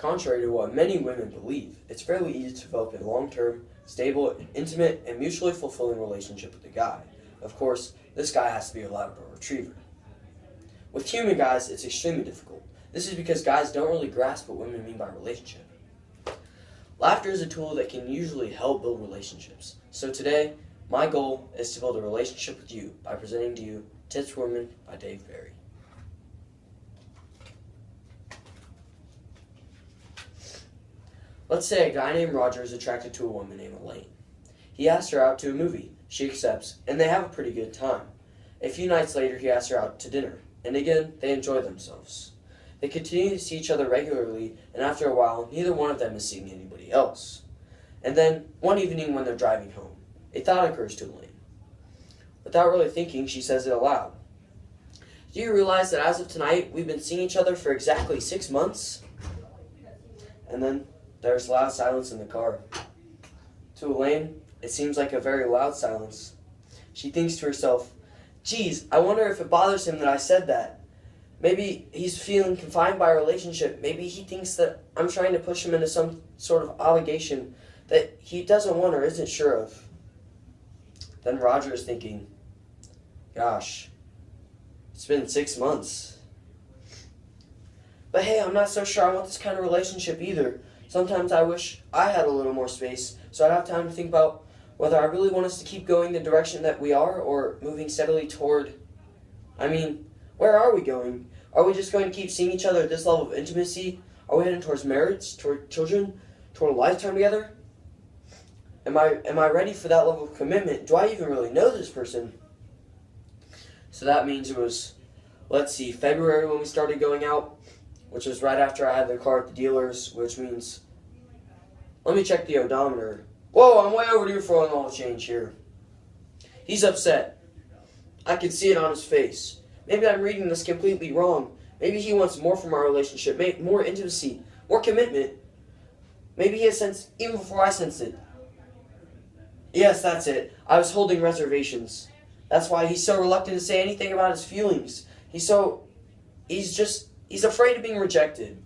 Contrary to what many women believe, it's fairly easy to develop a long-term, stable, intimate, and mutually fulfilling relationship with a guy. Of course, this guy has to be a Labrador Retriever. With human guys, it's extremely difficult. This is because guys don't really grasp what women mean by relationship. Laughter is a tool that can usually help build relationships. So today, my goal is to build a relationship with you by presenting to you Tips for Women by Dave Barry. Let's say a guy named Roger is attracted to a woman named Elaine. He asks her out to a movie. She accepts, and they have a pretty good time. A few nights later, he asks her out to dinner, and again, they enjoy themselves. They continue to see each other regularly, and after a while, neither one of them is seeing anybody else. And then, one evening when they're driving home, a thought occurs to Elaine. Without really thinking, she says it aloud. Do you realize that as of tonight, we've been seeing each other for exactly 6 months? And then, there's loud silence in the car. To Elaine, it seems like a very loud silence. She thinks to herself, geez, I wonder if it bothers him that I said that. Maybe he's feeling confined by our relationship. Maybe he thinks that I'm trying to push him into some sort of obligation that he doesn't want or isn't sure of. Then Roger is thinking, gosh, it's been 6 months. But hey, I'm not so sure I want this kind of relationship either. Sometimes I wish I had a little more space so I'd have time to think about whether I really want us to keep going the direction that we are or moving steadily toward... where are we going? Are we just going to keep seeing each other at this level of intimacy? Are we heading towards marriage, toward children, toward a lifetime together? Am I ready for that level of commitment? Do I even really know this person? So that means it was, let's see, February when we started going out, which was right after I had the car at the dealer's, which means, let me check the odometer. Whoa, I'm way overdue for an oil change here. He's upset. I can see it on his face. Maybe I'm reading this completely wrong. Maybe he wants more from our relationship, more intimacy, more commitment. Maybe he has sensed even before I sensed it. Yes, that's it. I was holding reservations. That's why he's so reluctant to say anything about his feelings. He's afraid of being rejected.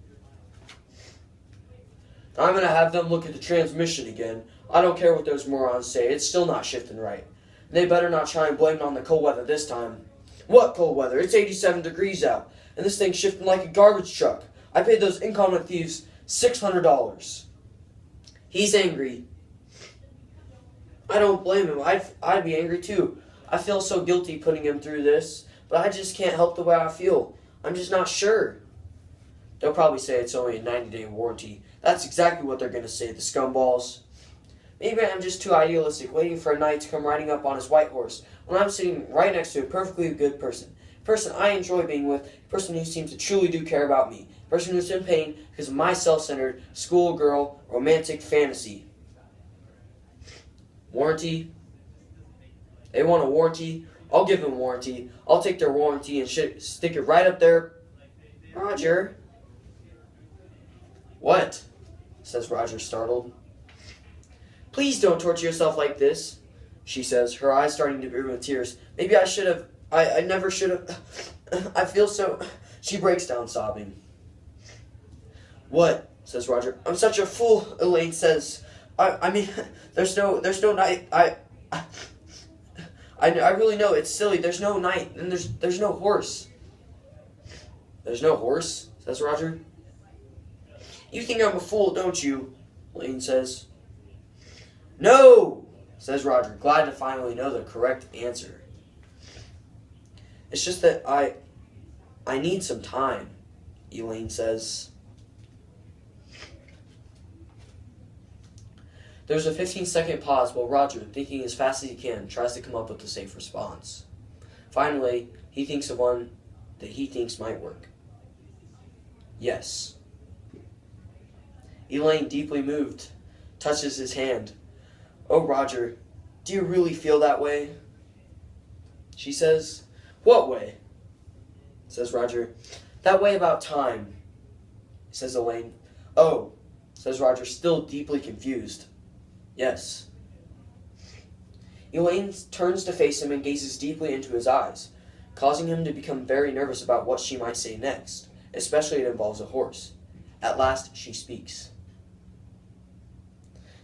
I'm going to have them look at the transmission again. I don't care what those morons say. It's still not shifting right. They better not try and blame it on the cold weather this time. What cold weather? It's 87 degrees out, and this thing's shifting like a garbage truck. I paid those incompetent thieves $600. He's angry. I don't blame him. I'd be angry too. I feel so guilty putting him through this, but I just can't help the way I feel. I'm just not sure. They'll probably say it's only a 90-day warranty. That's exactly what they're going to say, the scumballs. Maybe I'm just too idealistic, waiting for a knight to come riding up on his white horse, when I'm sitting right next to a perfectly good person. A person I enjoy being with, a person who seems to truly do care about me, a person who's in pain because of my self-centered, schoolgirl, romantic fantasy. Warranty? They want a warranty? I'll give them a warranty. I'll take their warranty and stick it right up there. Roger. What? Says Roger, startled. Please don't torture yourself like this, she says, her eyes starting to brim with tears. Maybe I should have. I never should have. I feel so. She breaks down sobbing. What? Says Roger. I'm such a fool, Elaine says. I mean, there's no night. I really know it's silly. There's no knight, and there's no horse. There's no horse, says Roger. You think I'm a fool, don't you? Elaine says. No, says Roger, glad to finally know the correct answer. It's just that I need some time, Elaine says. There's a 15-second pause while Roger, thinking as fast as he can, tries to come up with a safe response. Finally, he thinks of one that he thinks might work. Yes. Elaine, deeply moved, touches his hand. Oh, Roger, do you really feel that way? She says. What way? Says Roger. That way about time, says Elaine. Oh, says Roger, still deeply confused. Yes. Elaine turns to face him and gazes deeply into his eyes, causing him to become very nervous about what she might say next, especially if it involves a horse. At last she speaks.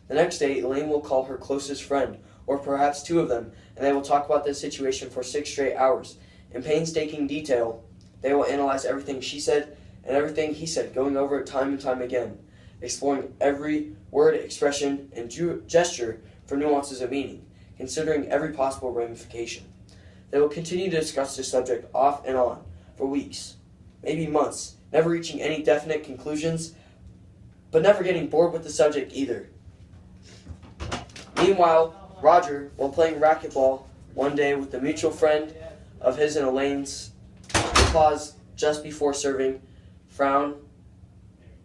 The next day, Elaine will call her closest friend, or perhaps two of them, and they will talk about the situation for 6 straight hours. In painstaking detail, they will analyze everything she said and everything he said, going over it time and time again, exploring every word, expression, and gesture for nuances of meaning, considering every possible ramification. They will continue to discuss the subject off and on for weeks, maybe months, never reaching any definite conclusions, but never getting bored with the subject either. Meanwhile, Roger, while playing racquetball one day with a mutual friend of his and Elaine's, will pause just before serving, frown,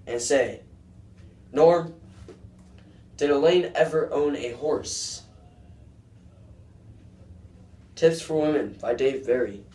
and say, "Norm, did Elaine ever own a horse?" Tips for Women by Dave Barry.